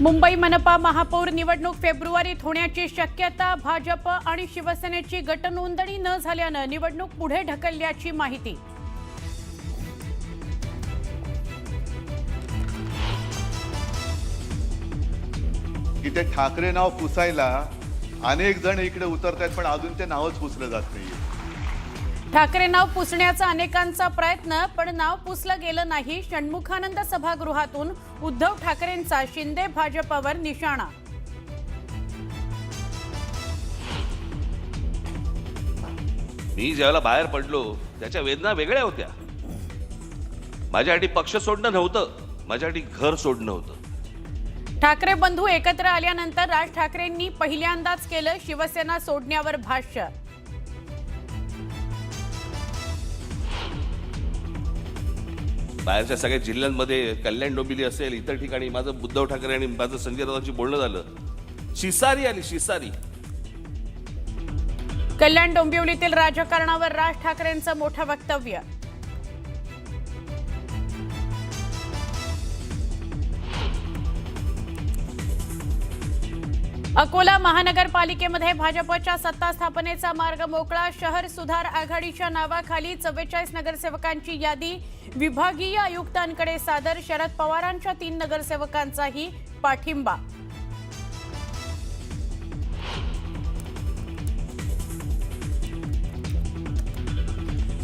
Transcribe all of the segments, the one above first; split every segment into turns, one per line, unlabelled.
मुंबई मनपा महापौर निवडणूक फेब्रुवारीत होण्याची शक्यता. भाजप आणि शिवसेनेची गटनोंदणी न झाल्यानं निवडणूक पुढे ढकलल्याची माहिती.
इथे ठाकरे नाव पुसायला अनेक जण इकडे उतरतात, पण अजून ते नावच पुसलं जात नाही.
ठाकरे नाव पुसण्याचा अनेकांचा प्रयत्न, पण नाव पुसलं गेलं नाही. षण्मुखानंद सभागृहातून उद्धव ठाकरेंचा शिंदे भाजपवर निशाणा.
मी ज्यावेळेला बाहेर पडलो त्याच्या वेदना वेगळ्या होत्या. माझ्यासाठी पक्ष सोडणं नव्हतं, माझ्यासाठी घर सोडणं होतं.
ठाकरे बंधू एकत्र आल्यानंतर राज ठाकरेंनी पहिल्यांदाच केलं शिवसेना सोडण्यावर भाष्य.
बाहेरच्या सगळ्या जिल्ह्यांमध्ये कल्याण डोंबिवली असेल, इतर ठिकाणी माझं उद्धव ठाकरे आणि माझं संजय राऊतांची बोलणं झालं. शिसारी आली, शिसारी.
कल्याण डोंबिवलीतील राजकारणावर राज ठाकरेंचं मोठं वक्तव्य. अकोला महानगरपालिकेमध्ये भाजपच्या सत्ता स्थापनेचा मार्ग मोकळा. शहर सुधार आघाडीच्या नावाखाली 44 नगरसेवकांची यादी विभागीय आयुक्तांकडे सादर. शरद पवारांच्या 3 नगरसेवकांचाही पाठिंबा.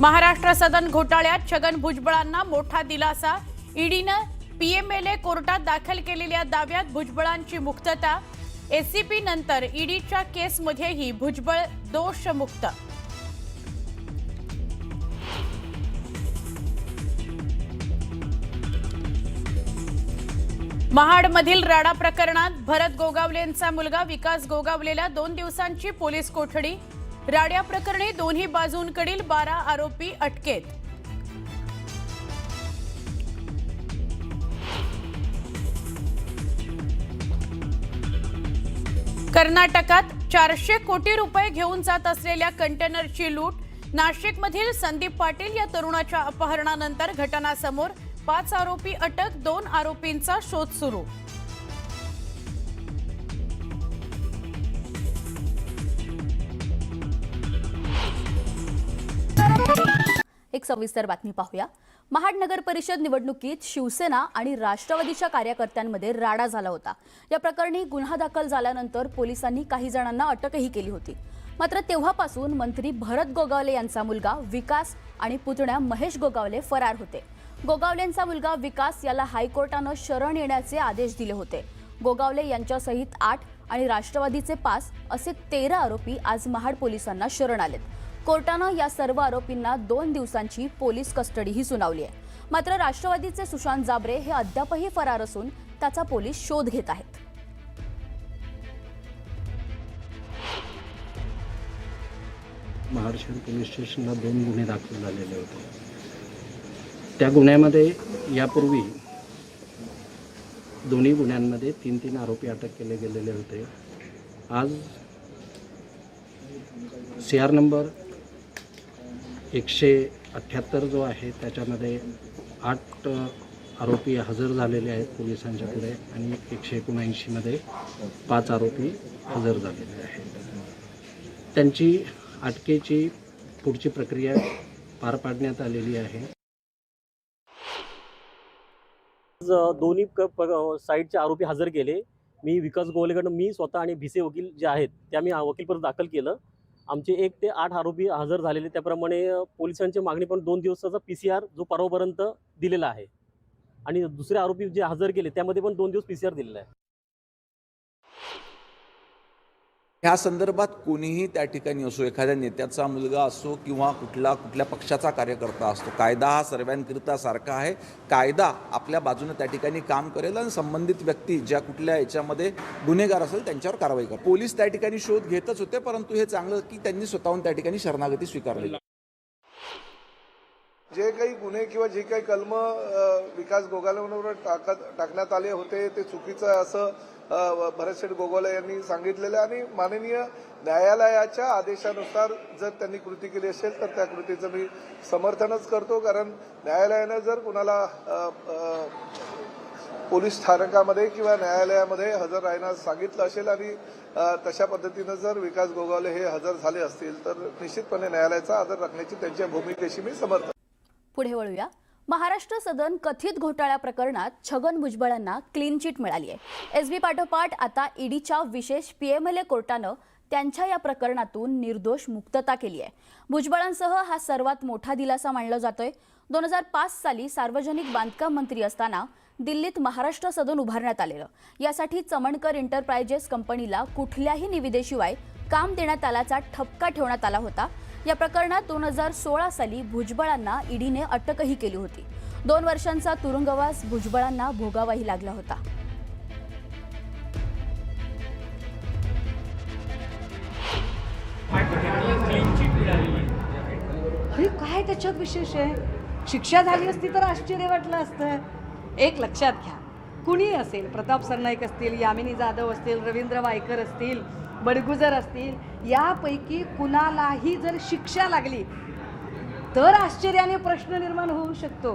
महाराष्ट्र सदन घोटाळ्यात छगन भुजबळांना मोठा दिलासा. ईडीनं पीएमएलए कोर्टात दाखल केलेल्या दाव्यात भुजबळांची मुक्तता. एसीपी नंतर ईडीच्या केसमध्येही भुजबळ दोषमुक्त. महाडमधील राडा प्रकरणात भरत गोगावलेंचा मुलगा विकास गोगावलेला 2 दिवसांची पोलीस कोठडी. राड्या प्रकरणी दोन्ही बाजूंकडील 12 आरोपी अटकेत. कर्नाटकात 400 कोटी रुपये घेऊन जात असलेल्या कंटेनरची लूट. नाशिकमधील संदीप पाटील या तरुणाच्या अपहरणानंतर घटना समोर. 5 आरोपी अटक, 2 आरोपींचा शोध सुरू.
एक सविस्तर बातमी पाहूया. महाड नगर परिषद निवडणुकीत शिवसेना आणि राष्ट्रवादीच्या कार्यकर्त्यांमध्ये राडा झाला होता. या प्रकरणी गुन्हा दाखल झाल्यानंतर पोलिसांनी काही जणांना अटकही केली होती. मात्र तेव्हापासून मंत्री भरत गोगावले यांचा मुलगा विकास आणि पुतण्या महेश गोगावले फरार होते. गोगावलेंचा मुलगा विकास याला हायकोर्टानं शरण येण्याचे आदेश दिले होते. गोगावले यांच्यासहित 8 आणि राष्ट्रवादीचे 5 असे 13 आरोपी आज महाड पोलिसांना शरण आलेत. कोर्टानं या सर्व आरोपींना 2 दिवसांची पोलीस कस्टडीही सुनावली आहे. मात्र राष्ट्रवादीचे सुशांत जाबरे हे अद्यापही फरार असून त्याचा पोलीस शोध घेत आहेत.
महाड शहर पोलीस स्टेशनला 2 गुन्हे दाखल झालेले होते. त्या गुन्ह्यामध्ये यापूर्वी दोन्ही गुन्ह्यांमध्ये 3 आरोपी अटक केले गेलेले होते. आज CR नंबर 178 जो आहे त्याच्यामध्ये 8 आरोपी हजर झालेले आहेत पोलिसांच्या पुढे आणि 179 मध्ये 5 आरोपी हजर झालेले आहेत. त्यांची अटकेची पुढची प्रक्रिया पार पाडण्यात आलेली आहे.
दोन्ही साईडचे आरोपी हजर केले. मी विकास गोवलेकडनं मी स्वतः आणि भिसे वकील जे आहेत त्या मी वकीलपद दाखल केलं. आमचे 1 ते 8 आरोपी हजर झालेले. त्याप्रमाणे पोलिसांची मागणी पण 2 दिवसाचा PCR जो परवापर्यंत दिलेला आहे आणि दुसरे आरोपी जे हजर केले त्यामध्ये पण 2 दिवस PCR दिलेला आहे.
ह्या संदर्भात कोणीही त्या ठिकाणी असो, एखाद्या नेत्याचा मुलगा असो किंवा कुठल्या पक्षाचा कार्यकर्ता असतो, कायदा हा सर्वांकरिता सारखा आहे. कायदा आपल्या बाजूने त्या ठिकाणी काम करेल आणि संबंधित व्यक्ती ज्या कुठल्या याच्यामध्ये गुन्हेगार असेल त्यांच्यावर कारवाई करेल. पोलीस त्या ठिकाणी शोध घेतच होते, परंतु हे चांगलं की त्यांनी स्वतःहून त्या ठिकाणी शरणागती स्वीकारली.
जे काही गुन्हे किंवा जे काही कलम विकास गोगावलेंवर टाकण्यात आले होते ते चुकीचं आहे असं भरत गोगावले यांनी सांगितलेलं आहे. आणि माननीय न्यायालयाच्या आदेशानुसार जर त्यांनी कृती केली असेल तर त्या कृतीचं मी समर्थनच करतो. कारण न्यायालयानं जर कुणाला पोलीस स्थानकामध्ये किंवा न्यायालयामध्ये हजर राहण्यास सांगितलं असेल आणि तशा पद्धतीनं जर विकास गोगावले हे हजर झाले असतील तर निश्चितपणे न्यायालयाचा आदर राखण्याची त्यांच्या भूमिकेशी मी समर्थ.
पुढे वळूया. महाराष्ट्र सदन कथित घोटाळ्या प्रकरणात छगन भुजबळांना क्लीन चिट मिळाली आहे. एसबी पाठोपाठ आता ईडीच्या विशेष पीएमएलए कोर्टानं त्यांच्या या प्रकरणातून निर्दोष मुक्तता केली आहे. भुजबळांसह हा सर्वात मोठा दिलासा मानला जातोय. 2005 साली सार्वजनिक बांधकाम मंत्री असताना दिल्लीत महाराष्ट्र सदन उभारण्यात आलेलं. यासाठी चमणकर एंटरप्राइजेस कंपनीला कुठल्याही निविदेशिवाय काम देण्यात आल्याचा ठपका ठेवण्यात आला होता. या प्रकरणात 2016 साली भुजबळांना ईडीने अटकही केली होती. 2 वर्षांचा तुरुंगवास भुजबळांना भोगावाही लागला होता.
अरे काय त्याच्यात विशेष आहे? शिक्षा झाली असती तर आश्चर्य वाटलं असतं. एक लक्षात घ्या, कुणी असेल, प्रताप सरनाईक असतील, यामिनी जाधव असतील, रवींद्र वायकर असतील, बडगुजर असतील, यापैकी कुणालाही जर शिक्षा लागली तर आश्चर्याने प्रश्न निर्माण होऊ शकतो.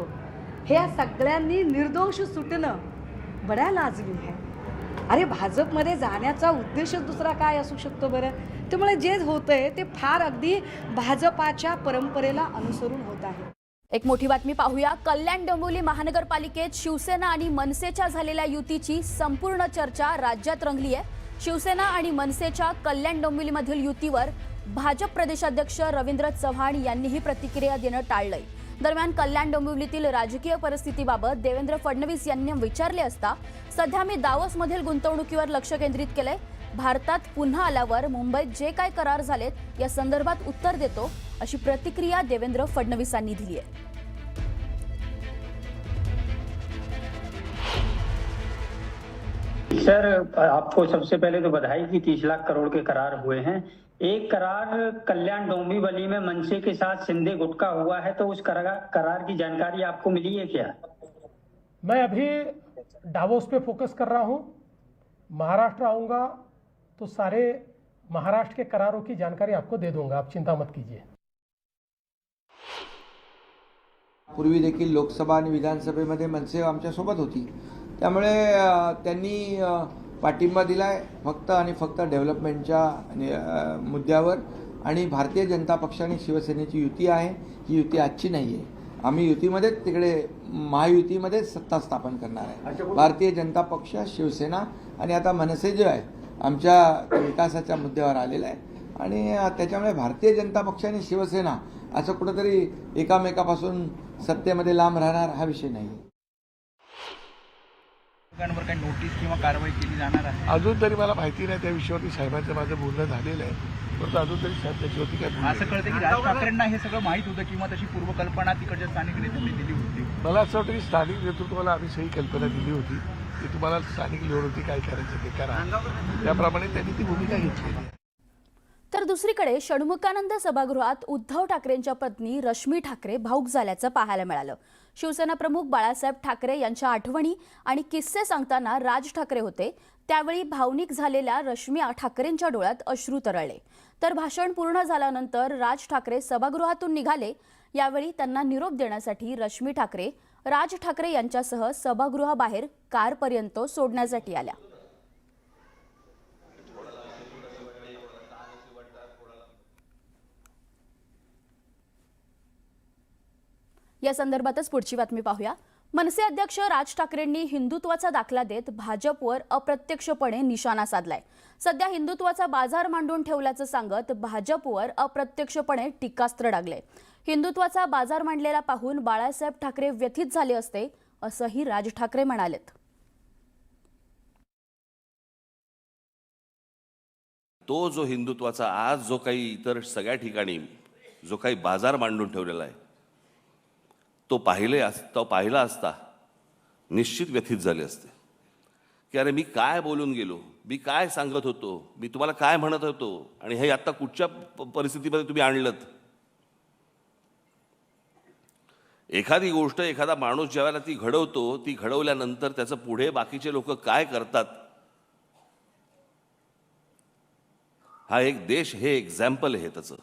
ह्या सगळ्यांनी निर्दोष सुटणं बड्या लाजमी आहे. अरे भाजपमध्ये जाण्याचा उद्देशच दुसरा काय असू शकतो बरं? त्यामुळे जे होतंय ते फार अगदी भाजपाच्या परंपरेला अनुसरून होत आहे.
एक मोठी बातमी पाहूया. कल्याण डोंबिवली महानगरपालिकेत शिवसेना आणि मनसेच्या झालेल्या युतीची संपूर्ण चर्चा राज्यात रंगली आहे. शिवसेना आणि मनसेच्या कल्याण डोंबिवलीमधील युतीवर भाजप प्रदेशाध्यक्ष रवींद्र चव्हाण यांनीही प्रतिक्रिया देणं टाळलंय. दरम्यान कल्याण डोंबिवलीतील राजकीय परिस्थितीबाबत देवेंद्र फडणवीस यांनी विचारले असता सध्या मी दावोसमधील गुंतवणुकीवर लक्ष केंद्रित केलंय. भारतात पुन्हा आल्यावर मुंबईत जे काय करार झालेत या संदर्भात उत्तर देतो, अशी प्रतिक्रिया देवेंद्र फडणवीसांनी दिली आहे.
सर, आपको सबसे पहले तो बधाई कि 30 लाख करोड़ के करार हुए हैं. एक करार कल्याण डोंबिवली में मनसे के साथ सिंधे गुट का हुआ है, तो उस करार की जानकारी आपको मिली है क्या?
मैं अभी डावोस पे फोकस कर रहा हूं. महाराष्ट्र आऊंगा तो सारे महाराष्ट्र के करारों की जानकारी आपको दे दूंगा, आप चिंता मत कीजिए.
पूर्वी देखील लोकसभा आणि विधानसभेमध्ये मनसे आमच्यासोबत होती, त्यामुळे त्यांनी पाठिंबा दिलाय फक्त आणि फक्त डेव्हलपमेंटच्या मुद्द्यावर. आणि भारतीय जनता पक्ष आणि शिवसेनेची युती आहे, ही युती आजची नाही आहे. आम्ही युतीमध्येच तिकडे महायुतीमध्ये सत्ता स्थापन करणार आहे. भारतीय जनता पक्ष, शिवसेना आणि आता मनसे जे आहे आमच्या विकासाच्या मुद्द्यावर आलेला आहे. आणि त्याच्यामुळे भारतीय जनता पक्ष आणि शिवसेना असं कुठंतरी एकामेकापासून सत्तेमध्ये लांब राहणार हा विषय नाही.
काही नोटीस किंवा कारवाई केली जाणार आहे?
अजून तरी मला माहिती नाही. त्या विषयावरती साहेबांचं माझं बोलणं झालेलं आहे, परंतु अजून तरी साहेब त्याच्यावरती काय
असं कळतं की राज ठाकरेंना हे सगळं माहीत होतं किंवा तशी पूर्वकल्पना तिकडच्या स्थानिक नेत्यांनी दिली होती?
मला असं वाटतं की स्थानिक नेतृत्वाला आम्ही सही कल्पना दिली होती की तुम्हाला स्थानिक लेवलवरती काय करायचं ते करा, त्याप्रमाणे त्यांनी ती भूमिका घेतली.
तर दुसरीकडे षण्मुखानंद सभागृहात उद्धव ठाकरेंच्या पत्नी रश्मी ठाकरे भाऊक झाल्याचं पाहायला मिळालं. शिवसेना प्रमुख बाळासाहेब ठाकरे यांच्या आठवणी आणि किस्से सांगताना राज ठाकरे होते, त्यावेळी भावनिक झालेल्या रश्मी ठाकरेंच्या डोळ्यात अश्रू तरळले. तर भाषण पूर्ण झाल्यानंतर राज ठाकरे सभागृहातून निघाले. यावेळी त्यांना निरोप देण्यासाठी रश्मी ठाकरे राज ठाकरे यांच्यासह सभागृहाबाहेर कारपर्यंत सोडण्यासाठी आल्या. या संदर्भातच पुढची बातमी पाहूया. मनसे अध्यक्ष राज ठाकरेंनी हिंदुत्वाचा दाखला देत भाजपवर अप्रत्यक्षपणे निशाणा साधलाय. सध्या हिंदुत्वाचा बाजार मांडून ठेवल्याचं सांगत भाजपवर अप्रत्यक्षपणे टीकास्त्र डागले. हिंदुत्वाचा बाजार मांडलेला पाहून बाळासाहेब ठाकरे व्यथित झाले असते, असंही राज ठाकरे म्हणालेत.
तो जो हिंदुत्वाचा आज जो काही इतर सगळ्या ठिकाणी जो काही बाजार मांडून ठेवलेला आहे तो पाहिला असता निश्चित व्यथित झाले असते की अरे मी काय बोलून गेलो, मी काय सांगत होतो, मी तुम्हाला काय म्हणत होतो आणि हे आता कुठच्या परिस्थितीमध्ये तुम्ही आणलं. एखादी गोष्ट एखादा माणूस ज्यावेळेला ती घडवतो, ती घडवल्यानंतर त्याचं पुढे बाकीचे लोक काय करतात हा एक देश हे एक्झाम्पल आहे त्याचं.